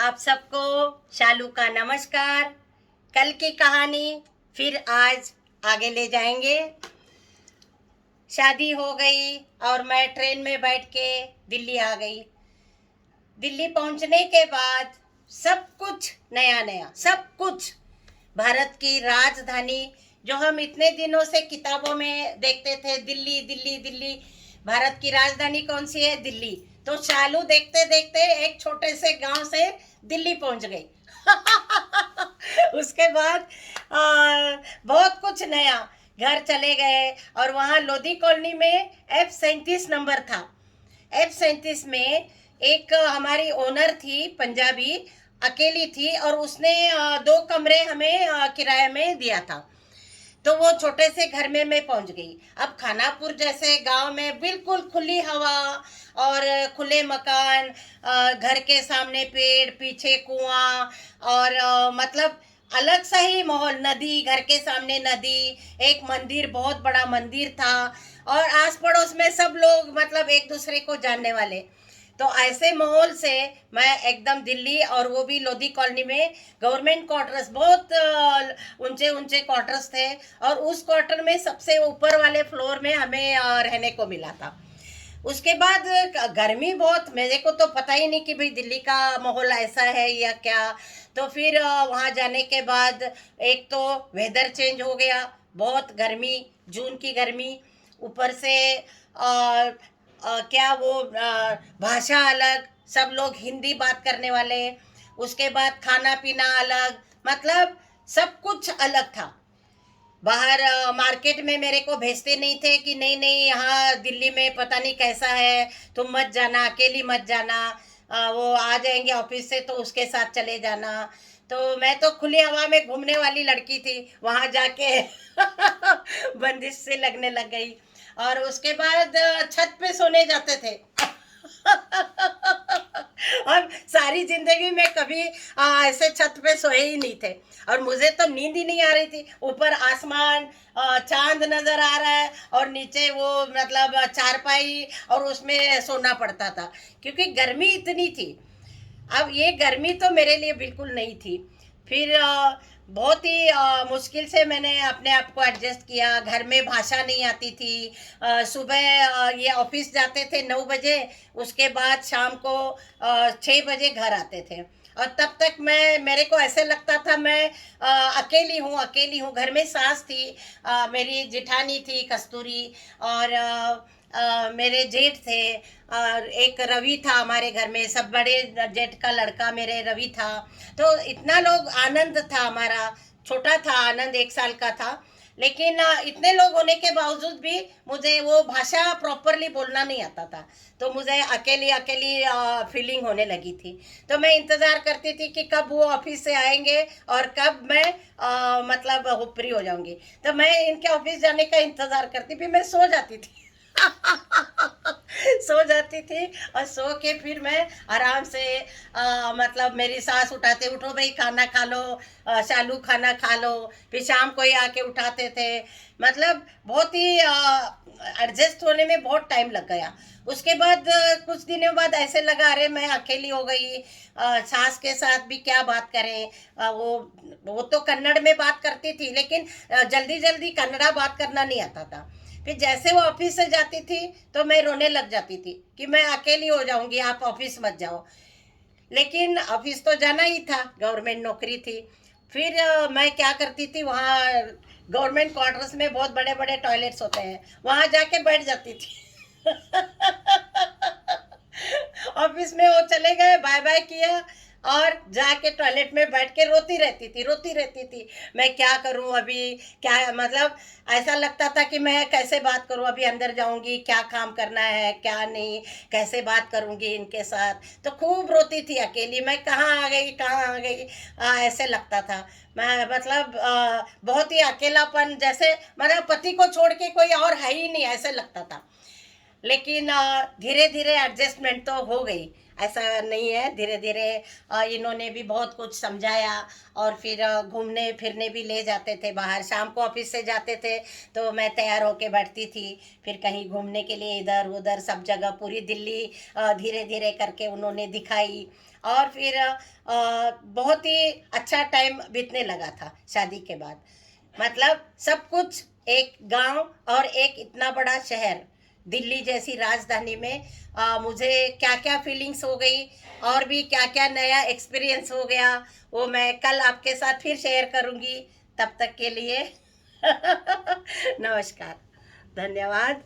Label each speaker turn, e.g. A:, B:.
A: आप सबको शालू का नमस्कार। कल की कहानी फिर आज आगे ले जाएंगे। शादी हो गई और मैं ट्रेन में बैठ के दिल्ली आ गई। दिल्ली पहुंचने के बाद सब कुछ नया नया, सब कुछ। भारत की राजधानी जो हम इतने दिनों से किताबों में देखते थे, दिल्ली दिल्ली दिल्ली, भारत की राजधानी कौन सी है? दिल्ली। तो शालू देखते देखते एक छोटे से गांव से दिल्ली पहुंच गई। उसके बाद बहुत कुछ नया, घर चले गए और वहाँ लोधी कॉलोनी में F37 नंबर था। F37 में एक हमारी ओनर थी, पंजाबी, अकेली थी और उसने 2 कमरे हमें किराए में दिया था। तो वो छोटे से घर में मैं पहुंच गई। अब खानापुर जैसे गांव में बिल्कुल खुली हवा और खुले मकान, घर के सामने पेड़, पीछे कुआं और मतलब अलग सा ही माहौल। नदी, घर के सामने नदी, एक मंदिर, बहुत बड़ा मंदिर था और आस पड़ोस में सब लोग मतलब एक दूसरे को जानने वाले। तो ऐसे माहौल से मैं एकदम दिल्ली, और वो भी लोधी कॉलोनी में गवर्नमेंट क्वार्टर्स, बहुत ऊंचे ऊंचे क्वार्टर्स थे और उस क्वार्टर में सबसे ऊपर वाले फ्लोर में हमें रहने को मिला था। उसके बाद गर्मी बहुत, मेरे को तो पता ही नहीं कि भाई दिल्ली का माहौल ऐसा है या क्या। तो फिर वहाँ जाने के बाद एक तो वेदर चेंज हो गया, बहुत गर्मी, जून की गर्मी, ऊपर से क्या वो भाषा अलग, सब लोग हिंदी बात करने वाले। उसके बाद खाना पीना अलग, मतलब सब कुछ अलग था। बाहर मार्केट में मेरे को भेजते नहीं थे कि नहीं नहीं यहाँ दिल्ली में पता नहीं कैसा है, तुम मत जाना, अकेली मत जाना, वो आ जाएंगे ऑफिस से तो उसके साथ चले जाना। तो मैं तो खुली हवा में घूमने वाली लड़की थी, वहाँ जाके बंदिश से लगने लग गई। और उसके बाद छत पे सोने जाते थे। और सारी जिंदगी में कभी ऐसे छत पे सोए ही नहीं थे और मुझे तो नींद ही नहीं आ रही थी। ऊपर आसमान, चांद नजर आ रहा है और नीचे वो मतलब चारपाई, और उसमें सोना पड़ता था क्योंकि गर्मी इतनी थी। अब ये गर्मी तो मेरे लिए बिल्कुल नहीं थी। फिर बहुत ही मुश्किल से मैंने अपने आप को एडजस्ट किया। घर में भाषा नहीं आती थी। सुबह ये ऑफिस जाते थे 9 बजे, उसके बाद शाम को 6 बजे घर आते थे और तब तक मेरे को ऐसे लगता था मैं अकेली हूँ, अकेली हूँ। घर में सास थी, मेरी जिठानी थी कस्तूरी, और मेरे जेठ थे, और एक रवि था हमारे घर में, सब बड़े जेठ का लड़का मेरे रवि था। तो इतना लोग, आनंद था हमारा, छोटा था आनंद, 1 साल का था। लेकिन इतने लोग होने के बावजूद भी मुझे वो भाषा प्रॉपरली बोलना नहीं आता था। तो मुझे अकेली अकेली फीलिंग होने लगी थी। तो मैं इंतज़ार करती थी कि कब वो ऑफिस से आएंगे और कब मैं मतलब फ्री हो जाऊंगी। तो मैं इनके ऑफिस जाने का इंतज़ार करती, फिर मैं सो जाती थी। सो जाती थी और सो के फिर मैं आराम से मतलब मेरी सास उठाते, उठो भाई खाना खा लो, शालू खाना खा लो, फिर शाम को ही आके उठाते थे। मतलब बहुत ही एडजस्ट होने में बहुत टाइम लग गया। उसके बाद कुछ दिनों बाद ऐसे लगा अरे मैं अकेली हो गई, सास के साथ भी क्या बात करें। वो तो कन्नड़ में बात करती थी लेकिन जल्दी जल्दी कन्नड़ा बात करना नहीं आता था। फिर जैसे वो ऑफिस से जाती थी तो मैं रोने लग जाती थी कि मैं अकेली हो जाऊंगी, आप ऑफिस मत जाओ। लेकिन ऑफिस तो जाना ही था, गवर्नमेंट नौकरी थी। फिर मैं क्या करती थी, वहाँ गवर्नमेंट क्वार्टर्स में बहुत बड़े बड़े टॉयलेट्स होते हैं, वहाँ जाके बैठ जाती थी। ऑफिस में वो चले गए, बाय बाय किया और जाके टॉयलेट में बैठ के रोती रहती थी, रोती रहती थी। मैं क्या करूं अभी, क्या मतलब ऐसा लगता था कि मैं कैसे बात करूं, अभी अंदर जाऊंगी, क्या काम करना है क्या नहीं, कैसे बात करूंगी इनके साथ। तो खूब रोती थी अकेली, मैं कहाँ आ गई, कहाँ आ गई, ऐसे लगता था। मैं मतलब बहुत ही अकेलापन, जैसे मेरा पति को छोड़ के कोई और है ही नहीं, ऐसे लगता था। लेकिन धीरे धीरे एडजस्टमेंट तो हो गई। ऐसा नहीं है। धीरे धीरे इन्होंने भी बहुत कुछ समझाया, और फिर घूमने फिरने भी ले जाते थे बाहर। शाम को ऑफिस से जाते थे तो मैं तैयार होके बैठती थी, फिर कहीं घूमने के लिए इधर उधर सब जगह पूरी दिल्ली धीरे धीरे करके उन्होंने दिखाई। और फिर बहुत ही अच्छा टाइम बीतने लगा था शादी के बाद। मतलब सब कुछ, एक गांव और एक इतना बड़ा शहर दिल्ली जैसी राजधानी में, मुझे क्या क्या फीलिंग्स हो गई और भी क्या क्या नया एक्सपीरियंस हो गया, वो मैं कल आपके साथ फिर शेयर करूंगी। तब तक के लिए नमस्कार, धन्यवाद।